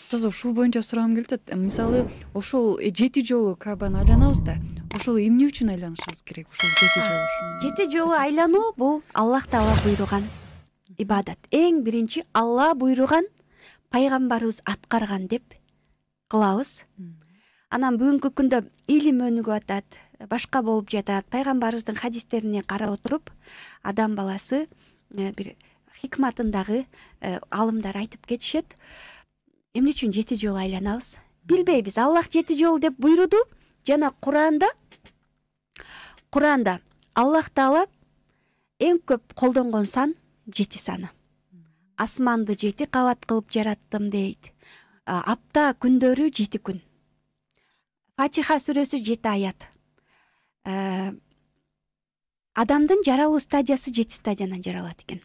Устоз ушул боюнча сурагым келип атат. Мисалы, ошол 7 жолу Кабаны айланабыз да. Ошол эмне үчүн айланышыбыз керек? Ошол 7 жолу. 7 жолу айлануу бул Аллах Таала буйруган ибадат. Эң биринчи Алла буйруган, пайгамбарыбыз аткарган деп кылабыз. Анан бүгүнкү күндө илим өнүгүп атат, башка болуп жатат. Пайгамбарыбыздын хадистерине карап отуруп, адам баласы бир хикматындагы алымдар айтып кетишет. Эмне үчүн 7 жолу айланабыз? Билбейбиз. Аллах 7 жолу деп буйруду. Жана Куранда Аллах Таала эң көп колдонгон сан 7 саны. Асманды 7 кабат кылып жараттым дейт. Апта күндөрү 7 күн. Фатиха сүрөсү 7 аят. Адамдын жаралуу стадиясы 7 стадиядан жаралат экен.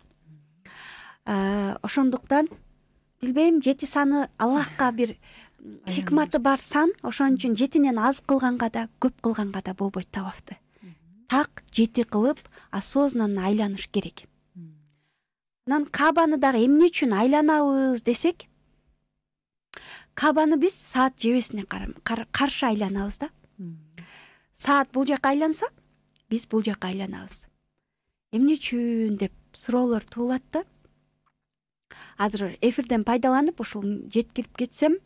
Ошондуктан билбейм, 7 саны Аллахка бир хикматы бар сан, ошон үчүн 7нен аз кылганга да, көп кылганга да болбойт табапты. Так 7 кылып осознанно айланыш керек. Анан Кабаны дагы эмне үчүн айланабыз десек, Кабаны биз саат жебесине каршы айланабыз да. Саат бул жака айланса, биз бул жака айланабыз. Эмне үчүн деп суроолор туулат да. Азыр эфирден пайдаланып ушул жеткирип кетсем,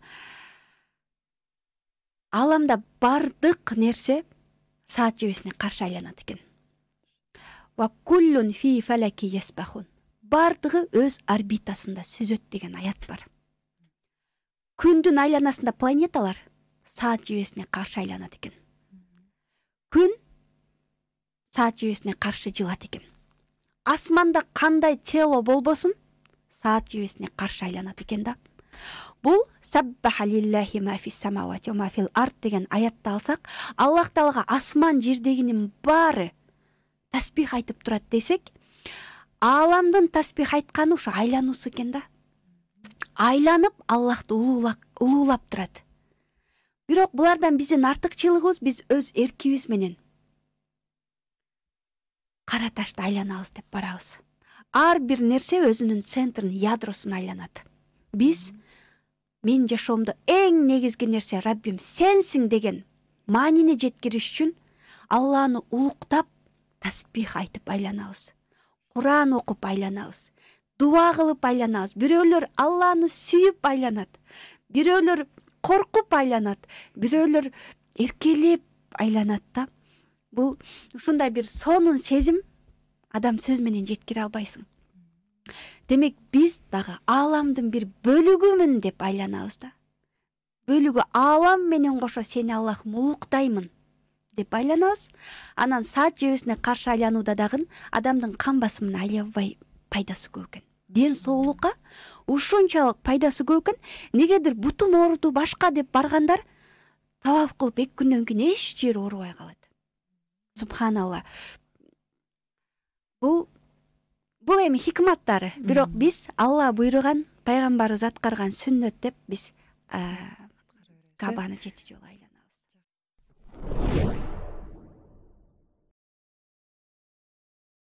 аламда бардык нерсе саат жебесине каршы айланат экен. Ва куллун фи фаляки ясбахун. Бардыгы өз орбитасында сүзөт деген аят бар. Күндүн айланасында планеталар саат жебесине каршы айланат экен. Күн саат жебесине каршы жылат экен. Асманда кандай тело болбосун, саат жебесине каршы айланат экен да. Бул саббаха лиллахи ма фис самавати ва ма фил ард деген аятты алсак, Аллах Таалага асман жердегинин баары тасбих айтып турат десек, аламдын тасбих айтканы ушу айлануусу экен да. Айланып Аллахты улуулап турат. Бирок булардан биздин артыкчылыгыбыз, биз өз эркибиз менен кара ташты айланабыз деп барабыз. Ар бир нерсе өзүнүн центрин, ядросун айланат. Биз мен жашоомдо эң негизги нерсе Раббим сенсиң деген маанини жеткириш үчүн Алланы улуктап, тасбих айтып айланабыз. Куран окуп айланабыз. Дуа кылып айланабыз. Бирөөлөр Алланы сүйүп айланат. Бирөөлөр коркуп айланат. Бирөөлөр эркелеп айланат да. Бул ушундай бир сонун сезим, адам сөз менен жеткире албайсың. Демек биз дагы аламдын бир бөлүгүмүн деп айланабыз да. Бөлүгү алам менен кошо сени Аллахым улуктаймын деп айланабыз. Анан саат жебесине каршы айланууда дагы адамдын кан басымын аябай пайдасы көп экен. Ден соолукка ушунчалык пайдасы көп экен. Негедир бутум ооруду башка деп баргандар табап кылып 2 күндөн кийин эч жери оорубай калат. Субханалла. Бул эми хикматтары. Бирок биз Алла буйруган, пайгамбарыбыз аткарган сүннөт деп биз Кабаны 7 жолу